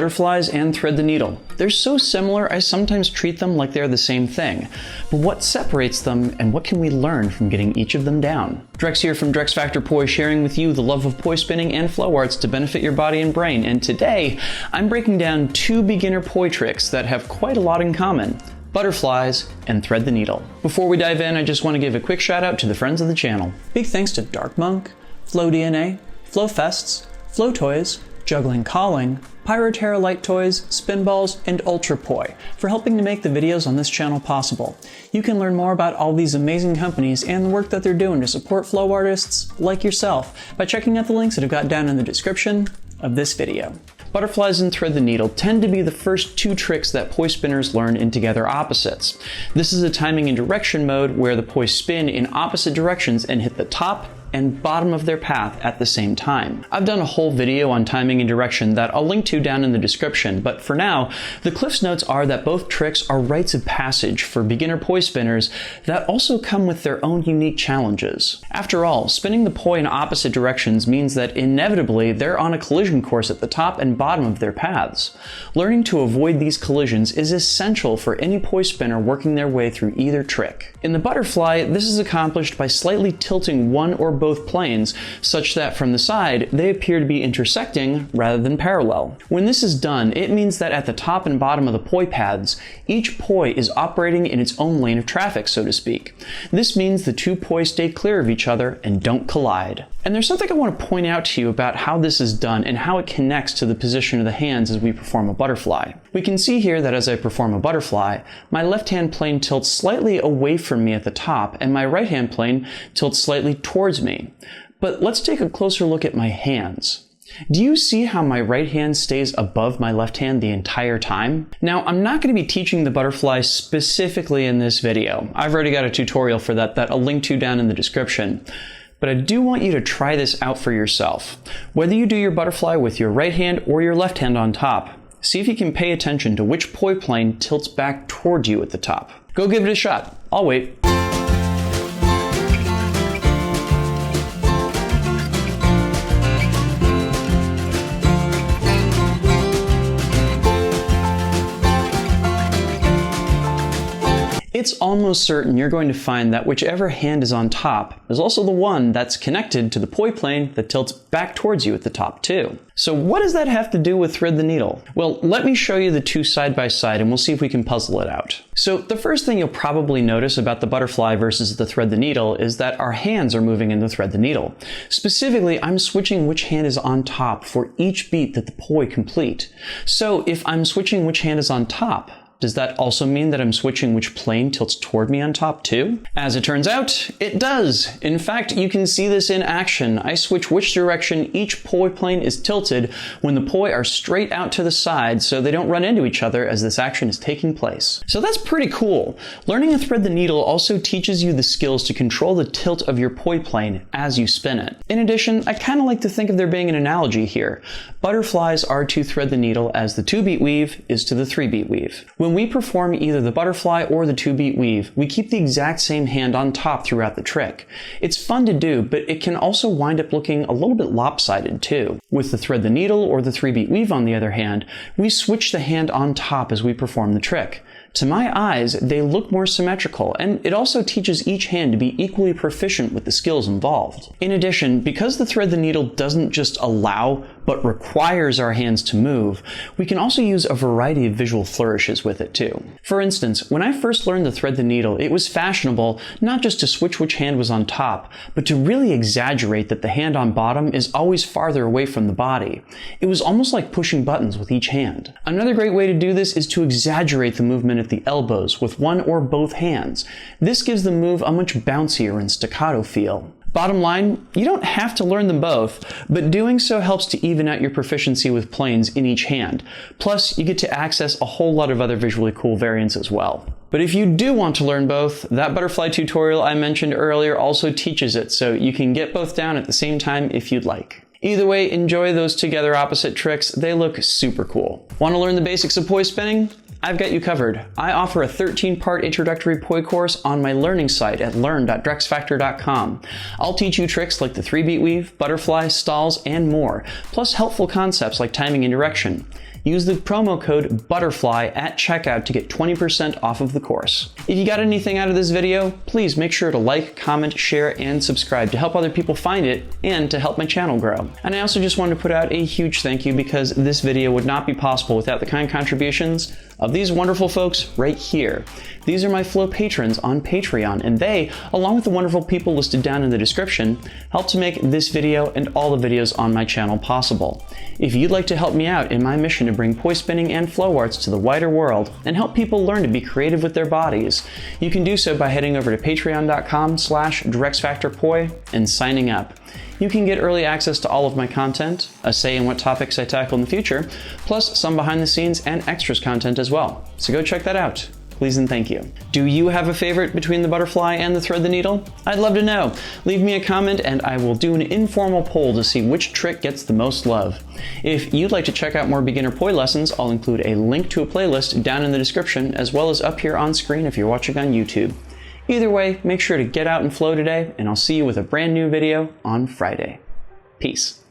butterflies and thread the needle. They're so similar, I sometimes treat them like they're the same thing. But what separates them, and what can we learn from getting each of them down? Drex here from Drex Factor Poi, sharing with you the love of poi spinning and flow arts to benefit your body and brain. And today, I'm breaking down 2 beginner poi tricks that have quite a lot in common: butterflies and thread the needle. Before we dive in, I just want to give a quick shout out to the friends of the channel. Big thanks to Dark Monk, Flow DNA, Flow Fests, Flow Toys, Juggling Calling, Pyroterra Light Toys, Spinballs, and Ultrapoi for helping to make the videos on this channel possible. You can learn more about all these amazing companies and the work that they're doing to support flow artists like yourself by checking out the links that I've got down in the description of this video. Butterflies and thread the needle tend to be the first 2 tricks that poi spinners learn in together opposites. This is a timing and direction mode where the poi spin in opposite directions and hit the top and bottom of their path at the same time. I've done a whole video on timing and direction that I'll link to down in the description, but for now, the Cliff's Notes are that both tricks are rites of passage for beginner poi spinners that also come with their own unique challenges. After all, spinning the poi in opposite directions means that inevitably they're on a collision course at the top and bottom of their paths. Learning to avoid these collisions is essential for any poi spinner working their way through either trick. In the butterfly, this is accomplished by slightly tilting one or both planes such that from the side they appear to be intersecting rather than parallel. When this is done, it means that at the top and bottom of the poi paths, each poi is operating in its own lane of traffic, so to speak. This means the 2 poi stay clear of each other and don't collide. And there's something I want to point out to you about how this is done and how it connects to the position of the hands as we perform a butterfly. We can see here that as I perform a butterfly, my left hand plane tilts slightly away from me at the top and my right hand plane tilts slightly towards me. But let's take a closer look at my hands. Do you see how my right hand stays above my left hand the entire time? Now, I'm not going to be teaching the butterfly specifically in this video. I've already got a tutorial for that I'll link to down in the description. But I do want you to try this out for yourself. Whether you do your butterfly with your right hand or your left hand on top, see if you can pay attention to which poi plane tilts back toward you at the top. Go give it a shot. I'll wait. It's almost certain you're going to find that whichever hand is on top is also the one that's connected to the poi plane that tilts back towards you at the top too. So what does that have to do with thread the needle? Well, let me show you the 2 side by side and we'll see if we can puzzle it out. So the first thing you'll probably notice about the butterfly versus the thread the needle is that our hands are moving in the thread the needle. Specifically, I'm switching which hand is on top for each beat that the poi complete. So if I'm switching which hand is on top, does that also mean that I'm switching which plane tilts toward me on top too? As it turns out, it does. In fact, you can see this in action. I switch which direction each poi plane is tilted when the poi are straight out to the side so they don't run into each other as this action is taking place. So that's pretty cool. Learning to thread the needle also teaches you the skills to control the tilt of your poi plane as you spin it. In addition, I kind of like to think of there being an analogy here. Butterflies are to thread the needle as the 2-beat weave is to the 3-beat weave. When we perform either the butterfly or the 2-beat weave, we keep the exact same hand on top throughout the trick. It's fun to do, but it can also wind up looking a little bit lopsided too. With the thread the needle or the 3-beat weave on the other hand, we switch the hand on top as we perform the trick. To my eyes, they look more symmetrical, and it also teaches each hand to be equally proficient with the skills involved. In addition, because the thread the needle doesn't just allow, but requires our hands to move, we can also use a variety of visual flourishes with it too. For instance, when I first learned to thread the needle, it was fashionable not just to switch which hand was on top, but to really exaggerate that the hand on bottom is always farther away from the body. It was almost like pushing buttons with each hand. Another great way to do this is to exaggerate the movement at the elbows with one or both hands. This gives the move a much bouncier and staccato feel. Bottom line, you don't have to learn them both, but doing so helps to even out your proficiency with planes in each hand. Plus, you get to access a whole lot of other visually cool variants as well. But if you do want to learn both, that butterfly tutorial I mentioned earlier also teaches it, so you can get both down at the same time if you'd like. Either way, enjoy those together opposite tricks. They look super cool. Want to learn the basics of poi spinning? I've got you covered. I offer a 13-part introductory poi course on my learning site at learn.drexfactor.com. I'll teach you tricks like the 3-beat weave, butterfly, stalls, and more, plus helpful concepts like timing and direction. Use the promo code BUTTERFLY at checkout to get 20% off of the course. If you got anything out of this video, please make sure to like, comment, share, and subscribe to help other people find it and to help my channel grow. And I also just wanted to put out a huge thank you because this video would not be possible without the kind contributions of these wonderful folks right here. These are my Flow patrons on Patreon, and they, along with the wonderful people listed down in the description, help to make this video and all the videos on my channel possible. If you'd like to help me out in my mission to bring poi spinning and flow arts to the wider world and help people learn to be creative with their bodies, you can do so by heading over to patreon.com/DirexFactorPoi and signing up. You can get early access to all of my content, a say in what topics I tackle in the future, plus some behind the scenes and extras content as well. So go check that out. Please and thank you. Do you have a favorite between the butterfly and the thread the needle? I'd love to know. Leave me a comment and I will do an informal poll to see which trick gets the most love. If you'd like to check out more beginner poi lessons, I'll include a link to a playlist down in the description as well as up here on screen if you're watching on YouTube. Either way, make sure to get out and flow today, and I'll see you with a brand new video on Friday. Peace.